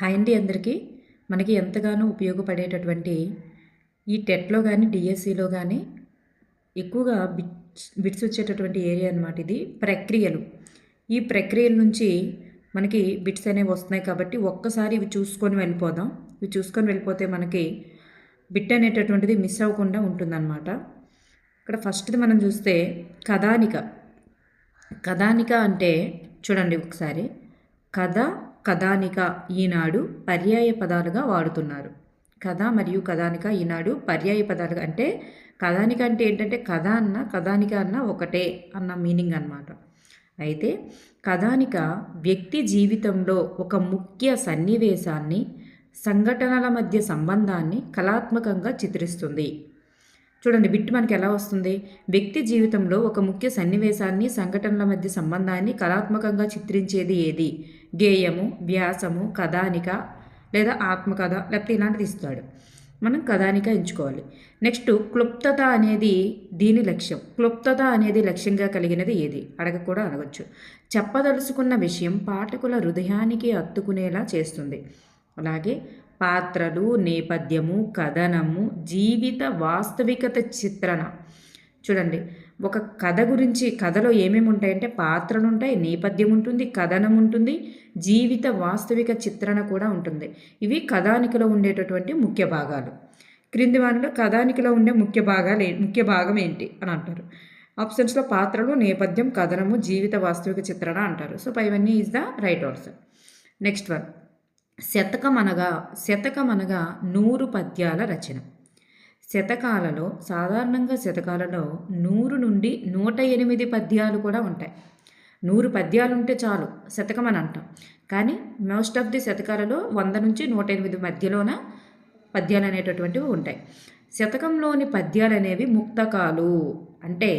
Hi అండి అందరికీ. మనకి ఎంతగానో ఉపయోగపడేటటువంటి ఈ టెట్లో కానీ డిఎస్సిలో కానీ ఎక్కువగా బిట్స్ వచ్చేటటువంటి ఏరియా అనమాట ఇది. ప్రక్రియలు, ఈ ప్రక్రియల నుంచి మనకి బిట్స్ అనేవి వస్తున్నాయి కాబట్టి ఒక్కసారి ఇవి చూసుకొని వెళ్ళిపోదాం. ఇవి చూసుకొని వెళ్ళిపోతే మనకి బిట్ అనేటటువంటిది మిస్ అవ్వకుండా ఉంటుందన్నమాట. ఇక్కడ ఫస్ట్ది మనం చూస్తే కథానిక. కథానిక అంటే చూడండి ఒకసారి, కథ, కథానిక ఈనాడు పర్యాయ పదాలుగా వాడుతున్నారు. కథ మరియు కథానిక ఈనాడు పర్యాయ పదాలుగా, అంటే కథానిక అంటే ఏంటంటే కథ అన్న కథానిక అన్న ఒకటే అన్న మీనింగ్ అన్నమాట. అయితే కథానిక వ్యక్తి జీవితంలో ఒక ముఖ్య సన్నివేశాన్ని, సంఘటనల మధ్య సంబంధాన్ని కళాత్మకంగా చిత్రిస్తుంది. చూడండి బిట్ మనకి ఎలా వస్తుంది. వ్యక్తి జీవితంలో ఒక ముఖ్య సన్నివేశాన్ని, సంఘటనల మధ్య సంబంధాన్ని కళాత్మకంగా చిత్రించేది ఏది? గేయము, వ్యాసము, కథానిక లేదా ఆత్మకథ, లేకపోతే ఇలాంటిది ఇస్తాడు. మనం కథానిక ఎంచుకోవాలి. నెక్స్ట్ క్లుప్తత అనేది దీని లక్ష్యం. క్లుప్తత అనేది లక్ష్యంగా కలిగినది ఏది అడగ కూడా అడగచ్చు. చెప్పదలుచుకున్న విషయం పాఠకుల హృదయానికి హత్తుకునేలా చేస్తుంది. అలాగే పాత్రలు, నేపథ్యము, కథనము, జీవిత వాస్తవికత చిత్రణ. చూడండి ఒక కథ గురించి, కథలో ఏమేమి ఉంటాయంటే పాత్రలు ఉంటాయి, నేపథ్యం ఉంటుంది, కథనం ఉంటుంది, జీవిత వాస్తవిక చిత్రణ కూడా ఉంటుంది. ఇవి కథానికలో ఉండేటటువంటి ముఖ్య భాగాలు. క్రింది వారిలో కథానికలో ఉండే ముఖ్య భాగం ఏంటి అని అంటారు. ఆప్షన్స్లో పాత్రలు, నేపథ్యం, కథనము, జీవిత వాస్తవిక చిత్రణ అంటారు. సో ఇవన్నీ is the right answer. Next one, శతకం అనగా 100 పద్యాల రచన. శతకాలలో సాధారణంగా శతకాలలో 100 నుండి 108 పద్యాలు కూడా ఉంటాయి. 100 పద్యాలు ఉంటే చాలు శతకం అని అంటాం. కానీ మోస్ట్ ఆఫ్ ది శతకాలలో 100 నుంచి 108 మధ్యలోన పద్యాలు అనేటటువంటివి ఉంటాయి. శతకంలోని పద్యాలు అనేవి ముక్తకాలు, అంటే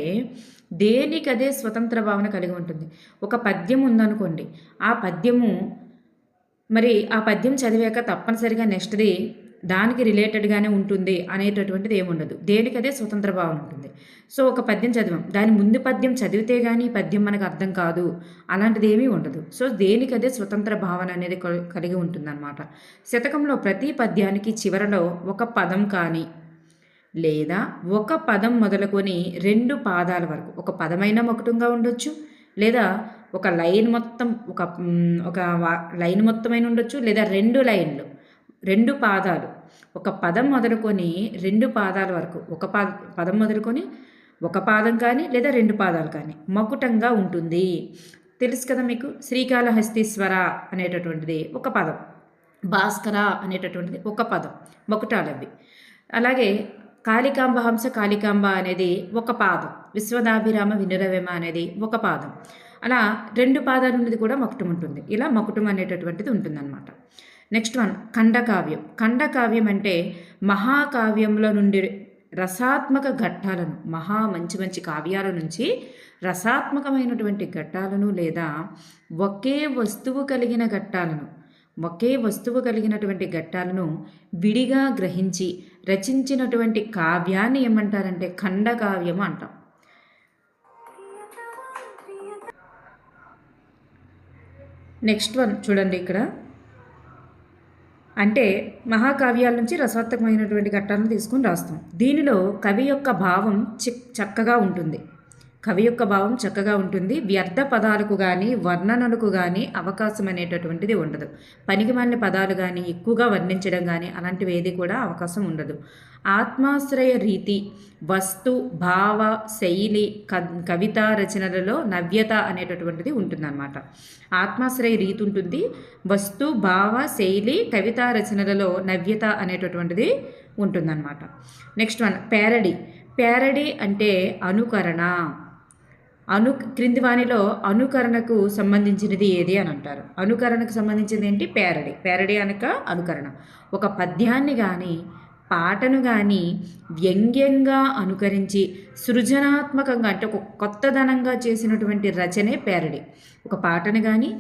దేనికదే స్వతంత్ర భావన కలిగి ఉంటుంది. ఒక పద్యం ఉందనుకోండి, ఆ పద్యము మరి ఆ పద్యం చదివాక తప్పనిసరిగా నెక్స్ట్ది దానికి రిలేటెడ్గానే ఉంటుంది అనేటటువంటిది ఏముండదు. దేనికదే స్వతంత్ర భావన ఉంటుంది. సో ఒక పద్యం చదివాం, దాని ముందు పద్యం చదివితే కానీ ఈ పద్యం మనకు అర్థం కాదు, అలాంటిది ఏమీ ఉండదు. సో దేనికదే స్వతంత్ర భావన అనేది కలిగి ఉంటుందన్నమాట. శతకంలో ప్రతి పద్యానికి చివరలో ఒక పదం కానీ లేదా ఒక పదం మొదలుకొని 2 పాదాల వరకు, ఒక పదమైన మకుటంగా ఉండొచ్చు, లేదా ఒక లైన్ మొత్తం ఒక లైన్ మొత్తమైన ఉండొచ్చు, లేదా 2 లైన్లు, 2 పాదాలు, ఒక పదం మొదలుకొని 2 పాదాల వరకు, ఒక పదం మొదలుకొని ఒక పాదం కానీ లేదా 2 పాదాలు కానీ మకుటంగా ఉంటుంది. తెలుసు కదా మీకు. శ్రీకాళహస్తీశ్వర అనేటటువంటిది ఒక పదం, భాస్కర అనేటటువంటిది ఒక పదం, మకుటాలవి. అలాగే కాళికాంబ హంస కాళికాంబ అనేది ఒక పాదం, విశ్వదాభిరామ వినురవేమ అనేది ఒక పాదం. అలా 2 పాదాలు ఉన్నది కూడా మకుటం ఉంటుంది. ఇలా మకుటం అనేటటువంటిది ఉంటుందన్నమాట. Next one, ఖండకావ్యం. ఖండకావ్యం అంటే మహాకావ్యంలో నుండి రసాత్మక ఘట్టాలను, మంచి మంచి కావ్యాల నుంచి రసాత్మకమైనటువంటి ఘట్టాలను లేదా ఒకే వస్తువు కలిగినటువంటి ఘట్టాలను విడిగా గ్రహించి రచించినటువంటి కావ్యాన్ని ఏమంటారంటే ఖండకావ్యం అంటాం. నెక్స్ట్ వన్ చూడండి ఇక్కడ, అంటే మహాకావ్యాల నుంచి రసాత్మకమైనటువంటి ఘట్టాలను తీసుకుని రాస్తాం. దీనిలో కవి యొక్క భావం చక్కగా ఉంటుంది. వ్యర్థ పదాలకు కానీ వర్ణనలకు కానీ అవకాశం అనేటటువంటిది ఉండదు. పనికిమాలిన పదాలు కానీ ఎక్కువగా వర్ణించడం కానీ అలాంటివి ఏది కూడా అవకాశం ఉండదు. ఆత్మాశ్రయ రీతి, వస్తు భావ శైలి, కవితా రచనలలో నవ్యత అనేటటువంటిది ఉంటుందన్నమాట. ఆత్మాశ్రయ రీతి ఉంటుంది, వస్తు భావ శైలి, కవితా రచనలలో నవ్యత అనేటటువంటిది ఉంటుందన్నమాట. నెక్స్ట్ వన్, ప్యారడీ అంటే అనుకరణ. క్రింది వానిలో అనుకరణకు సంబంధించినది ఏది అని అంటారు. అనుకరణకు సంబంధించింది ఏంటి? ప్యారడీ అనక అనుకరణ. ఒక పద్యాన్ని కానీ పాటను కానీ వ్యంగ్యంగా అనుకరించి సృజనాత్మకంగా, అంటే ఒక కొత్తదనంగా చేసినటువంటి రచనే ప్యారడీ. ఒక పాటను కానీ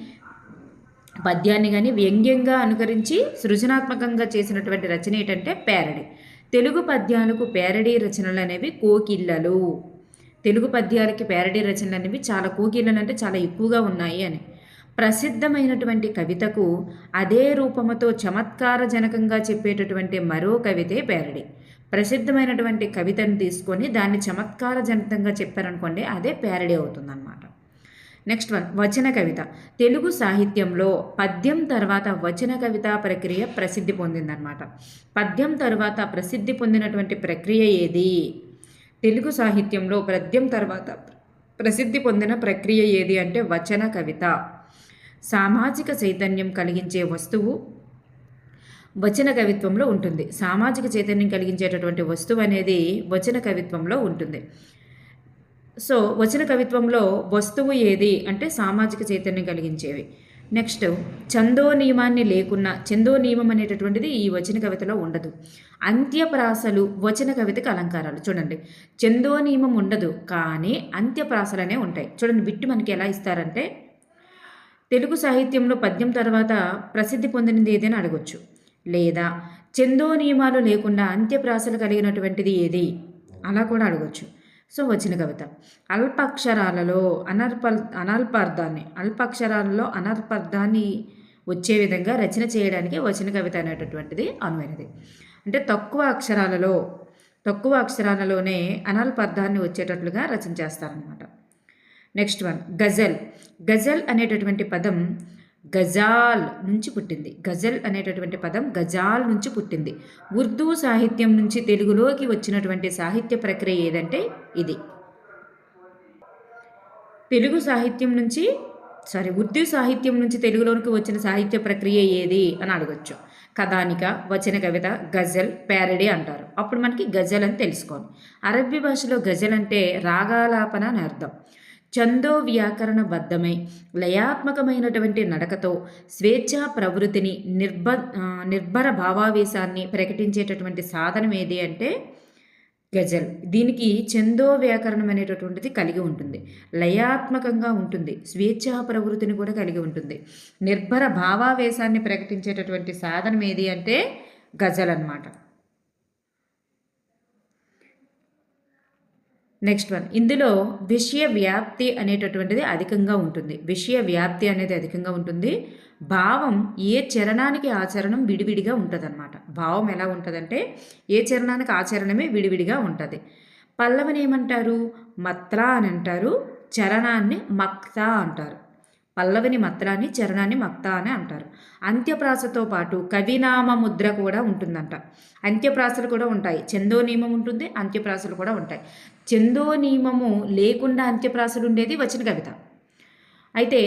పద్యాన్ని కానీ వ్యంగ్యంగా అనుకరించి సృజనాత్మకంగా చేసినటువంటి రచన ఏంటంటే ప్యారడీ. తెలుగు పద్యాలకు ప్యారడీ రచనలు అనేవి కోకిళ్ళలు. తెలుగు పద్యాలకి ప్యారడీ రచనలు అనేవి చాలా కోకిళ్ళలు, అంటే చాలా ఎక్కువగా ఉన్నాయి అని. ప్రసిద్ధమైనటువంటి కవితకు అదే రూపముతో చమత్కారజనకంగా చెప్పేటటువంటి మరో కవితే ప్యారడీ. ప్రసిద్ధమైనటువంటి కవితను తీసుకొని దాన్ని చమత్కారజనకంగా చెప్పారనుకోండి, అదే ప్యారడీ అవుతుందన్నమాట. నెక్స్ట్ వన్, వచన కవిత. తెలుగు సాహిత్యంలో పద్యం తర్వాత వచన కవిత ప్రక్రియ ప్రసిద్ధి పొందిందనమాట. పద్యం తర్వాత ప్రసిద్ధి పొందినటువంటి ప్రక్రియ ఏది? తెలుగు సాహిత్యంలో పద్యం తర్వాత ప్రసిద్ధి పొందిన ప్రక్రియ ఏది అంటే వచన కవిత. సామాజిక చైతన్యం కలిగించే వస్తువు వచన కవిత్వంలో ఉంటుంది. సామాజిక చైతన్యం కలిగించేటటువంటి వస్తువు అనేది వచన కవిత్వంలో ఉంటుంది. సో వచన కవిత్వంలో వస్తువు ఏది అంటే సామాజిక చైతన్యం కలిగించేవి. నెక్స్ట్, ఛందో నియమాన్ని లేకున్నా, ఛందో నియమం అనేటటువంటిది ఈ వచన కవితలో ఉండదు. అంత్యప్రాసలు వచన కవితకు అలంకారాలు. చూడండి, ఛందో నియమం ఉండదు కానీ అంత్యప్రాసలనే ఉంటాయి. చూడండి, బిట్టు మనకి ఎలా ఇస్తారంటే, తెలుగు సాహిత్యంలో పద్యం తర్వాత ప్రసిద్ధి పొందినది ఏదైనా అడగొచ్చు, లేదా ఛందో నియమాలు లేకుండా అంత్యప్రాసలు కలిగినటువంటిది ఏది అలా కూడా అడగొచ్చు. సో వచన కవిత అల్పాక్షరాలలో అల్పాక్షరాలలో అనర్పర్థాన్ని వచ్చే విధంగా రచన చేయడానికి వచన కవిత అనేటటువంటిది అనువైనది. అంటే తక్కువ అక్షరాలలోనే అనల్పర్థాన్ని వచ్చేటట్లుగా రచన చేస్తారనమాట. నెక్స్ట్ వన్, గజల్. గజల్ అనేటటువంటి పదం గజాల్ నుంచి పుట్టింది. గజల్ అనేటటువంటి పదం గజాల్ నుంచి పుట్టింది. ఉర్దూ సాహిత్యం నుంచి తెలుగులోకి వచ్చినటువంటి సాహిత్య ప్రక్రియ ఏదంటే ఇది. ఉర్దూ సాహిత్యం నుంచి తెలుగులోకి వచ్చిన సాహిత్య ప్రక్రియ ఏది అని అడగచ్చు. కథానిక, వచన కవిత, గజల్, ప్యారడీ అంటారు. అప్పుడు మనకి గజల్ అని తెలుసుకోవాలి. అరబ్బీ భాషలో గజల్ అంటే రాగాలాపన అని అర్థం. ఛందో వ్యాకరణబద్ధమై లయాత్మకమైనటువంటి నడకతో స్వేచ్ఛా ప్రవృత్తిని నిర్భర భావావేశాన్ని ప్రకటించేటటువంటి సాధనం ఏది అంటే గజల్. దీనికి ఛందో వ్యాకరణం అనేటటువంటిది కలిగి ఉంటుంది, లయాత్మకంగా ఉంటుంది, స్వేచ్ఛా ప్రవృత్తిని కూడా కలిగి ఉంటుంది. నిర్భర భావావేశాన్ని ప్రకటించేటటువంటి సాధనం ఏది అంటే గజల్ అన్నమాట. నెక్స్ట్ వన్, ఇందులో విషయ వ్యాప్తి అనేటటువంటిది అధికంగా ఉంటుంది. విషయ వ్యాప్తి అనేది అధికంగా ఉంటుంది. భావం ఏ చరణానికి ఆచరణం విడివిడిగా ఉంటుంది అన్నమాట. భావం ఎలా ఉంటుందంటే ఏ చరణానికి ఆచరణమే విడివిడిగా ఉంటుంది. పల్లవిని ఏమంటారు? మత్రా అని అంటారు, చరణాన్ని మక్తా అంటారు. పల్లవిని మత్రాన్ని, చరణాన్ని మక్తా అని అంటారు. అంత్యప్రాసతో పాటు కవినామ ముద్ర కూడా ఉంటుందంట. అంత్యప్రాసలు కూడా ఉంటాయి. ఛందో నియమం ఉంటుంది, అంత్యప్రాసలు కూడా ఉంటాయి. ఛందో నియమము లేకుండా అంత్యప్రాసలు ఉండేది వచన కవిత. అయితే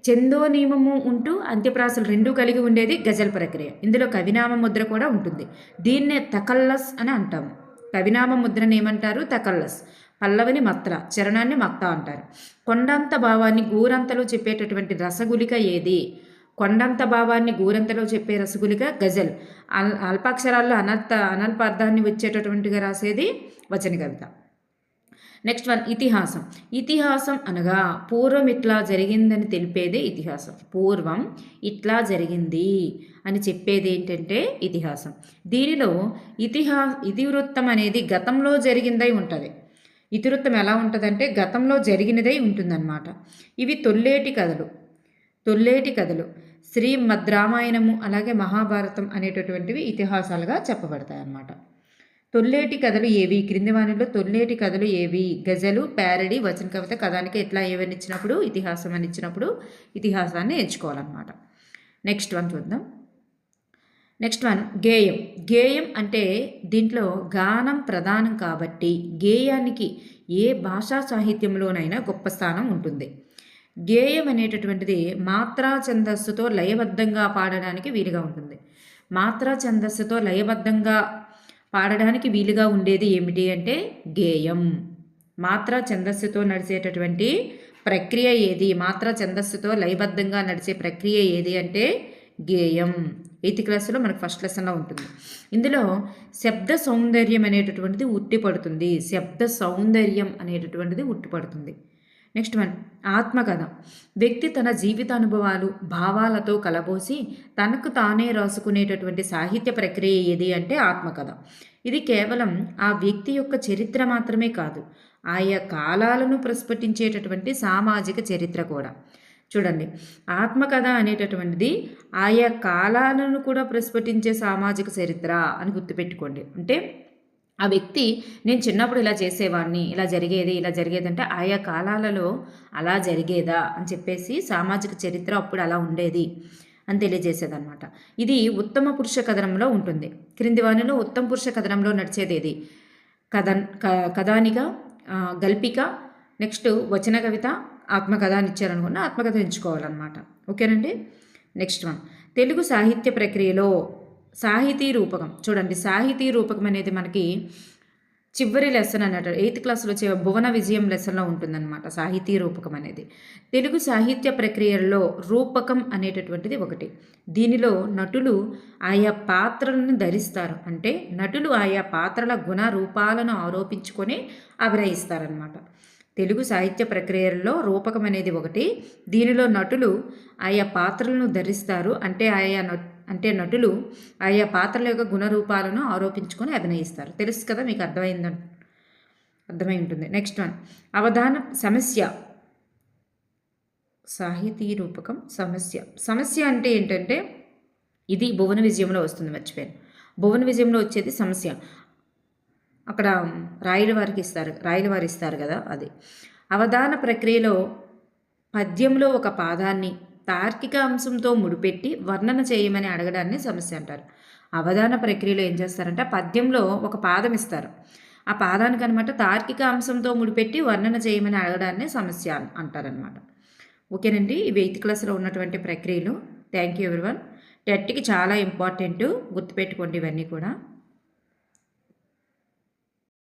ఛందో నియమము ఉంటూ అంత్యప్రాసలు రెండూ కలిగి ఉండేది గజల్ ప్రక్రియ. ఇందులో కవినామ ముద్ర కూడా ఉంటుంది. దీన్నే తకల్లస్ అని అంటాము. కవినామ ముద్రని ఏమంటారు? తకల్లస్. పల్లవిని మత్ర, చరణాన్ని మక్త అంటారు. కొండంత భావాన్ని గూరంతలో చెప్పేటటువంటి రసగులిక ఏది? కొండంత భావాన్ని గూరంతలో చెప్పే రసగులిక గజల్. అల్పాక్షరాల్లో అనల్పార్థాన్ని వచ్చేటటువంటిగా రాసేది వచన కవిత. నెక్స్ట్ వన్, ఇతిహాసం. ఇతిహాసం అనగా పూర్వం ఇట్లా జరిగిందని తెలిపేదే ఇతిహాసం. పూర్వం ఇట్లా జరిగింది అని చెప్పేది ఏంటంటే ఇతిహాసం. దీనిలో ఇతివృత్తం అనేది గతంలో జరిగిందై ఉంటుంది. ఇతివృత్తం ఎలా ఉంటుందంటే గతంలో జరిగినదై ఉంటుందన్నమాట. ఇవి తొల్లేటి కథలు. శ్రీమద్ రామాయణము అలాగే మహాభారతం అనేటటువంటివి ఇతిహాసాలుగా చెప్పబడతాయి అన్నమాట. తొల్లేటి కథలు ఏవి? క్రింది వానిలో తొల్లేటి కథలు ఏవి? గజలు, ప్యారడీ, వచన కవిత, కథానిక ఇట్లా ఏవని ఇచ్చినప్పుడు ఇతిహాసం అని ఇచ్చినప్పుడు ఇతిహాసాన్ని ఎంచుకోవాలన్నమాట. నెక్స్ట్ వన్ చూద్దాం. నెక్స్ట్ వన్, గేయం. గేయం అంటే దీంట్లో గానం ప్రధానం కాబట్టి గేయానికి ఏ భాషా సాహిత్యంలోనైనా గొప్ప స్థానం ఉంటుంది. గేయం అనేటటువంటిది మాత్రా ఛందస్సుతో లయబద్ధంగా పాడడానికి వీలుగా ఉంటుంది. మాత్రా ఛందస్సుతో లయబద్ధంగా పాడడానికి వీలుగా ఉండేది ఏమిటి అంటే గేయం. మాత్రా ఛందస్సుతో నడిచేటటువంటి ప్రక్రియ ఏది? మాత్రా ఛందస్సుతో లయబద్ధంగా నడిచే ప్రక్రియ ఏది అంటే గేయం. 8th క్లాస్లో మనకు ఫస్ట్ లెసన్లో ఉంటుంది. ఇందులో శబ్ద సౌందర్యం అనేటటువంటిది ఉట్టిపడుతుంది. నెక్స్ట్ వన్, ఆత్మకథ. వ్యక్తి తన జీవితానుభవాలు, భావాలతో కలబోసి తనకు తానే రాసుకునేటటువంటి సాహిత్య ప్రక్రియ ఏది అంటే ఆత్మకథ. ఇది కేవలం ఆ వ్యక్తి యొక్క చరిత్ర మాత్రమే కాదు, ఆయా కాలాలను ప్రస్ఫుటించేటటువంటి సామాజిక చరిత్ర కూడా. చూడండి, ఆత్మకథ అనేటటువంటిది ఆయా కాలాలను కూడా ప్రస్ఫుటించే సామాజిక చరిత్ర అని గుర్తుపెట్టుకోండి. అంటే ఆ వ్యక్తి నేను చిన్నప్పుడు ఇలా చేసేవాడిని, ఇలా జరిగేది అంటే ఆయా కాలాలలో అలా జరిగేదా అని చెప్పేసి సామాజిక చరిత్ర అప్పుడు అలా ఉండేది అని తెలియజేసేదన్నమాట. ఇది ఉత్తమ పురుష కథనంలో ఉంటుంది. క్రింది వానిలో ఉత్తమ పురుష కథనంలో నడిచేది ఏది? కథానిక, గల్పిక, నెక్స్ట్ వచన కవిత, ఆత్మకథ అని ఇచ్చారనుకున్న ఆత్మకథ ఎంచుకోవాలన్నమాట. ఓకేనండి. నెక్స్ట్ వన్, తెలుగు సాహిత్య ప్రక్రియలో సాహితీ రూపకం. చూడండి, సాహితీ రూపకం అనేది మనకి చివరి లెసన్ అన్నట్టు 8th క్లాస్లో భువన విజయం లెసన్లో ఉంటుందన్నమాట. సాహితీ రూపకం అనేది తెలుగు సాహిత్య ప్రక్రియలో రూపకం అనేటటువంటిది ఒకటి. దీనిలో నటులు ఆయా పాత్రలను ధరిస్తారు. అంటే నటులు ఆయా పాత్రల గుణ రూపాలను ఆరోపించుకొని అభినయిస్తారనమాట. తెలుగు సాహిత్య ప్రక్రియల్లో రూపకం అనేది ఒకటి. దీనిలో నటులు ఆయా పాత్రలను ధరిస్తారు. అంటే నటులు ఆయా పాత్రల యొక్క గుణరూపాలను ఆరోపించుకొని అభినయిస్తారు. తెలుసు కదా, మీకు అర్థమై ఉంటుంది. నెక్స్ట్ వన్, అవధాన సమస్య. సాహితీ రూపకం సమస్య అంటే ఏంటంటే ఇది భువన విజయంలో వస్తుంది, మర్చిపోయాను. భువన విజయంలో వచ్చేది సమస్య. అక్కడ రాయల వారు ఇస్తారు కదా, అది. అవధాన ప్రక్రియలో పద్యంలో ఒక పాదాన్ని తార్కిక అంశంతో ముడిపెట్టి వర్ణన చేయమని అడగడాన్ని సమస్య అంటారు. అవధాన ప్రక్రియలో ఏం చేస్తారంటే పద్యంలో ఒక పాదం ఇస్తారు. ఆ పాదానికి అనమాట తార్కిక అంశంతో ముడిపెట్టి వర్ణన చేయమని అడగడాన్ని సమస్య అంటారనమాట. ఓకేనండి, ఇవి 8th క్లాస్లో ఉన్నటువంటి ప్రక్రియలు. Thank you everyone. టెట్కి చాలా ఇంపార్టెంట్, గుర్తుపెట్టుకోండి ఇవన్నీ కూడా.